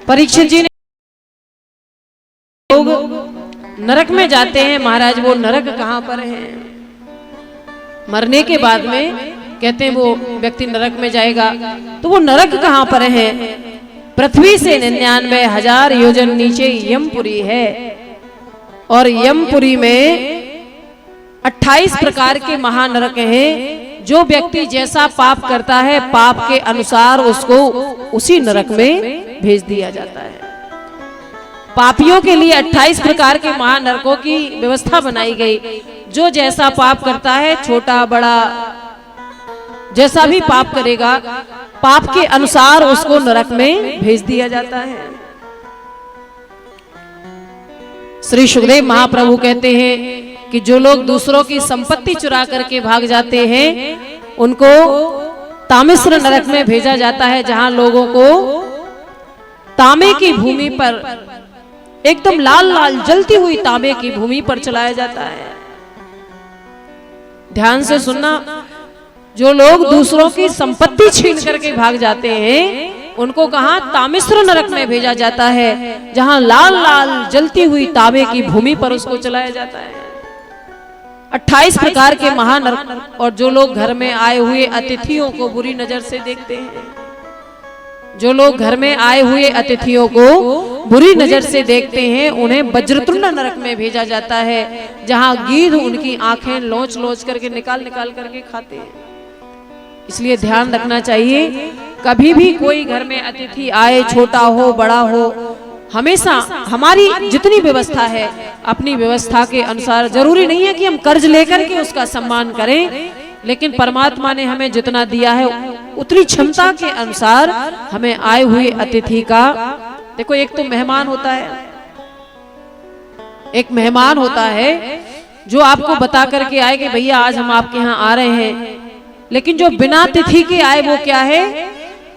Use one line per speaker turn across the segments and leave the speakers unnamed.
परीक्षित जी ने लोग नरक में जाते हैं, महाराज वो नरक कहां पर है? मरने के बाद में कहते हैं वो व्यक्ति नरक में जाएगा, तो वो नरक कहां पर है? पृथ्वी से 99,000 योजन नीचे यमपुरी है, और यमपुरी में 28 प्रकार के महानरक हैं। जो व्यक्ति जैसा पाप करता है, पाप के अनुसार उसको उसी नरक में भेज दिया जाता है। पापियों के लिए 28 प्रकार के महानरकों की व्यवस्था बनाई गई। जो जैसा पाप करता है, छोटा बड़ा जैसा भी पाप करेगा, पाप के अनुसार उसको नरक में भेज दिया जाता है। श्री सुखदेव महाप्रभु कहते हैं कि जो लोग दूसरों की संपत्ति चुरा करके भाग जाते हैं, उनको तामिश्र नरक में भेजा जाता है, जहां लोगों को तांबे की भूमि पर, एकदम लाल लाल जलती हुई तांबे की भूमि पर चलाया जाता है। ध्यान से सुनना, जो लोग दूसरों की संपत्ति छीन करके भाग जाते हैं, उनको कहां? तामिश्र नरक में भेजा जाता है, जहां लाल लाल जलती हुई तांबे की भूमि पर उसको चलाया जाता है। 28 प्रकार के महानरक। और जो लोग घर में आए हुए अतिथियों को बुरी नजर से देखते हैं, जो लोग घर में आए हुए अतिथियों को बुरी नजर से देखते हैं, उन्हें वज्रतुंड नरक में भेजा जाता है, जहां गीध उनकी आंखें लोच लोच करके निकाल निकाल करके खाते हैं। इसलिए ध्यान रखना चाहिए, कभी भी कोई घर में अतिथि आए, छोटा हो बड़ा हो, हमेशा हमारी जितनी व्यवस्था है, अपनी व्यवस्था के अनुसार। जरूरी नहीं है कि हम कर्ज लेकर के उसका सम्मान करें, लेकिन परमात्मा ने हमें जितना दिया है, उतनी क्षमता के अनुसार हमें आए हुए अतिथि का। देखो, एक तो मेहमान होता है, एक मेहमान होता है जो आपको बता करके आए कि भैया आज हम आपके यहाँ आ रहे हैं, लेकिन जो बिना तिथि के आए वो क्या है?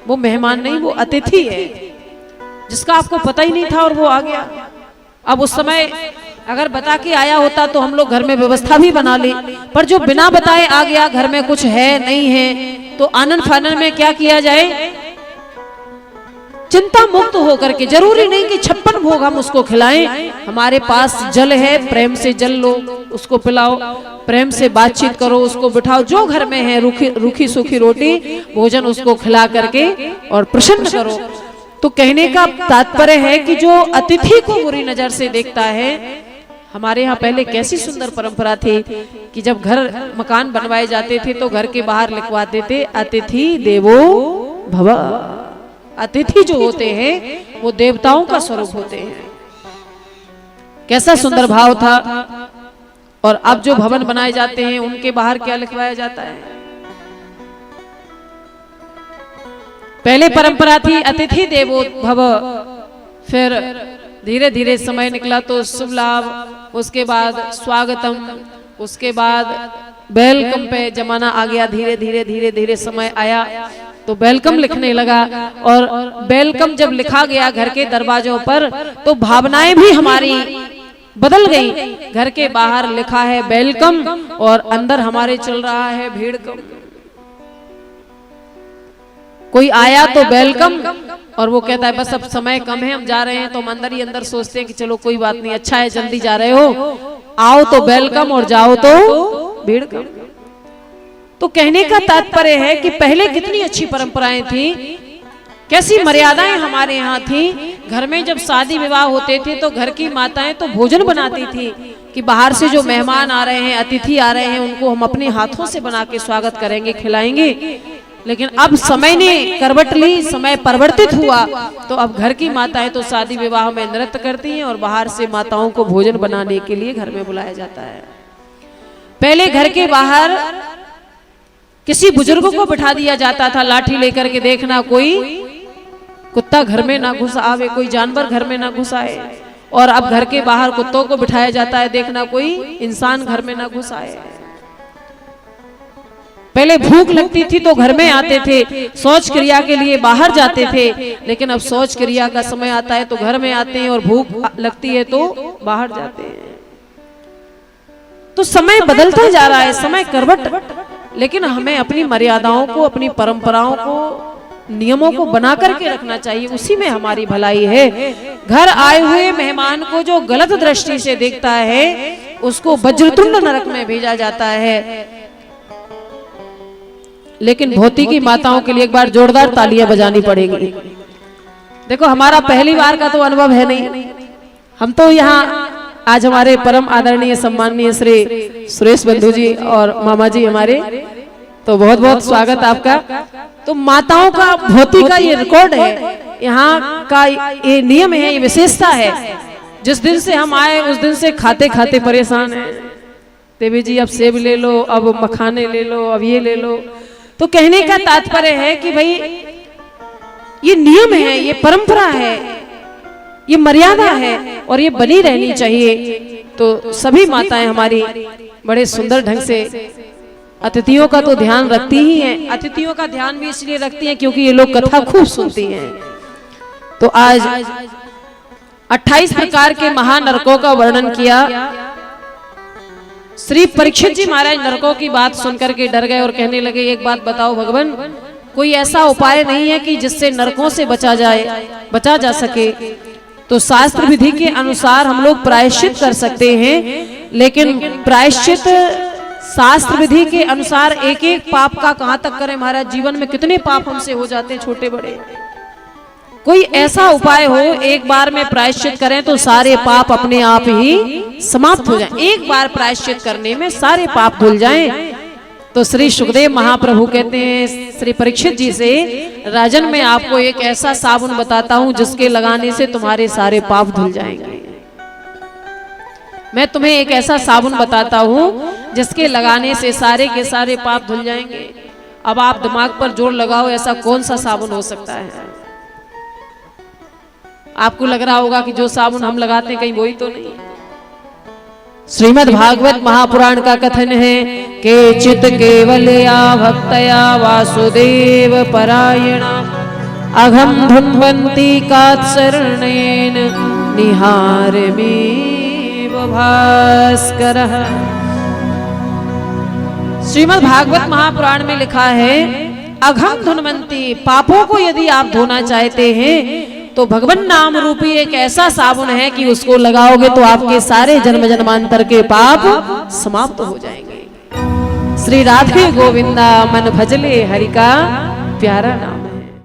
वो मेहमान नहीं, वो अतिथि है, जिसका आपको पता ही नहीं था और वो आ गया। अब उस समय अगर बता के आया होता तो हम लोग घर में व्यवस्था भी बना ली, पर जो बिना बताए आ गया, घर में कुछ है नहीं है, तो आनंद फानन में क्या किया जाए? चिंता मुक्त होकर के, जरूरी नहीं कि 56 भोग हम उसको खिलाएं। हमारे पास जल है, प्रेम से जल लो, उसको पिलाओ, प्रेम से बातचीत करो, उसको बिठाओ। जो घर में है रूखी सूखी रोटी भोजन उसको खिला करके और प्रसन्न करो। तो कहने का तात्पर्य है कि जो अतिथि को बुरी नजर से देखता है, हमारे यहाँ पहले कैसी सुंदर परंपरा थी कि जब घर मकान बनवाए जाते थे तो घर के बाहर लिखवाते थे, अतिथि देवो भव। अतिथि जो होते हैं वो देवताओं का स्वरूप होते हैं। कैसा सुंदर भाव था। और अब जो भवन बनाए जाते हैं उनके बाहर क्या लिखवाया जाता है? पहले परंपरा थी अतिथि देवो भव, फिर धीरे धीरे समय निकला तो शुभ लाभ, उसके बाद स्वागतम, उसके बाद वेलकम पे जमाना आ गया। धीरे धीरे धीरे धीरे समय आया तो वेलकम लिखने लगा, और वेलकम जब लिखा गया घर के दरवाजों पर तो भावनाएं भी हमारी बदल गई। घर के बाहर लिखा है वेलकम और अंदर हमारे चल रहा है भीड़ कम। कोई आया तो वेलकम और वो कहता है बस अब समय कम है, हम जा रहे हैं, तो हम अंदर ही अंदर सोचते हैं कि चलो कोई बात नहीं, अच्छा है जल्दी जा रहे हो, आओ तो वेलकम और जाओ तो भीड़ कम। तो कहने का तात्पर्य है कि पहले कितनी अच्छी परंपराएं थी, कैसी मर्यादाएं हमारे यहाँ थी। घर में जब शादी विवाह होते थे तो घर की माताएं तो भोजन बनाती थी कि बाहर से जो मेहमान आ रहे हैं, अतिथि आ रहे हैं, उनको हम अपने हाथों से बना के स्वागत करेंगे, खिलाएंगे। लेकिन अब समय ने करवट ली, समय परिवर्तित हुआ, तो अब घर की माताएं तो शादी विवाह में नृत्य करती हैं और बाहर से माताओं को भोजन बनाने के लिए घर में बुलाया जाता है। पहले घर के बाहर किसी बुजुर्ग को बिठा दिया जाता था लाठी लेकर के, देखना कोई कुत्ता घर में ना घुस आवे, कोई जानवर घर में ना घुस आए। और अब घर के बाहर कुत्तों को बिठाया जाता है, देखना कोई इंसान घर में ना घुस आए। पहले भूख लगती थी तो घर में आते थे, शौच क्रिया के लिए बाहर जाते थे, लेकिन अब शौच क्रिया का समय आता है तो घर में आते हैं, और भूख लगती है तो बाहर जाते हैं। तो समय बदलता जा रहा है, समय करवट, लेकिन हमें अपनी मर्यादाओं को, अपनी परंपराओं को नियमों को बना करके रखना चाहिए, उसी में हमारी भलाई है। घर आए हुए मेहमान को जो गलत दृष्टि से देखता है उसको वज्रतुंड नरक में भेजा जाता है। लेकिन भौतिकी माताओं के लिए एक बार जोरदार तालियां बजानी पड़ेगी। देखो हमारा पहली बार का तो अनुभव है नहीं, हम तो यहाँ आज हमारे परम आदरणीय सम्माननीय श्री सुरेश बंधु जी और मामा जी हमारे, तो बहुत बहुत स्वागत आपका। तो माताओं का भौतिक का ये रिकॉर्ड है, यहाँ का ये नियम है, ये विशेषता है। जिस दिन से हम आए उस दिन से खाते खाते परेशान हैं। देवी जी अब सेब ले लो, अब मखाने ले लो, अब ये ले लो। तो कहने का तात्पर्य है कि भाई ये नियम है, ये परंपरा है, ये मर्यादा है और ये बनी रहनी चाहिए। तो सभी माताएं हमारी बड़े सुंदर ढंग से अतिथियों का तो ध्यान रखती ही हैं। अतिथियों का ध्यान भी इसलिए रखती हैं क्योंकि ये लोग कथा खूब सुनती हैं। तो आज 28 प्रकार के महानरकों का वर्णन किया। श्री परीक्षित जी महाराज नरकों की बात सुनकर के डर गए और कहने लगे, एक बात बताओ भगवान, कोई ऐसा उपाय नहीं है कि जिससे नरकों से बचा जा सके? तो शास्त्र विधि के अनुसार हम लोग प्रायश्चित कर सकते हैं, लेकिन प्रायश्चित शास्त्र विधि के अनुसार एक एक पाप का कहां तक करें महाराज? जीवन में कितने पाप हमसे हो जाते हैं छोटे बड़े। कोई ऐसा उपाय हो एक बार में प्रायश्चित करें तो सारे पाप अपने आप ही समाप्त हो जाएं। एक बार प्रायश्चित करने में सारे पाप धुल जाएं। तो श्री सुखदेव महाप्रभु कहते हैं श्री परीक्षित जी से, राजन मैं आपको एक ऐसा साबुन बताता हूं जिसके लगाने से तुम्हारे सारे पाप धुल जाएंगे। मैं तुम्हें एक ऐसा साबुन बताता हूं जिसके लगाने से सारे के सारे पाप धुल जाएंगे। अब आप दिमाग पर जोर लगाओ, ऐसा कौन सा साबुन हो सकता है? आपको लग रहा होगा कि जो साबुन हम लगाते हैं कहीं वही तो नहीं। श्रीमद् भागवत महापुराण का कथन है के चित केवलया भक्तया वासुदेव परायणा अघम धुन्वन्ति कात्सरणेन निहारमेव भास्करः। श्रीमद् भागवत महापुराण में लिखा है अघम धुन्वन्ति, पापों को यदि आप धोना चाहते हैं तो भगवान नाम रूपी एक ऐसा साबुन है कि उसको लगाओगे तो आपके सारे जन्म जन्मांतर के पाप समाप्त हो जाएंगे। श्री राधे गोविंदा मन भजले हरि का प्यारा नाम।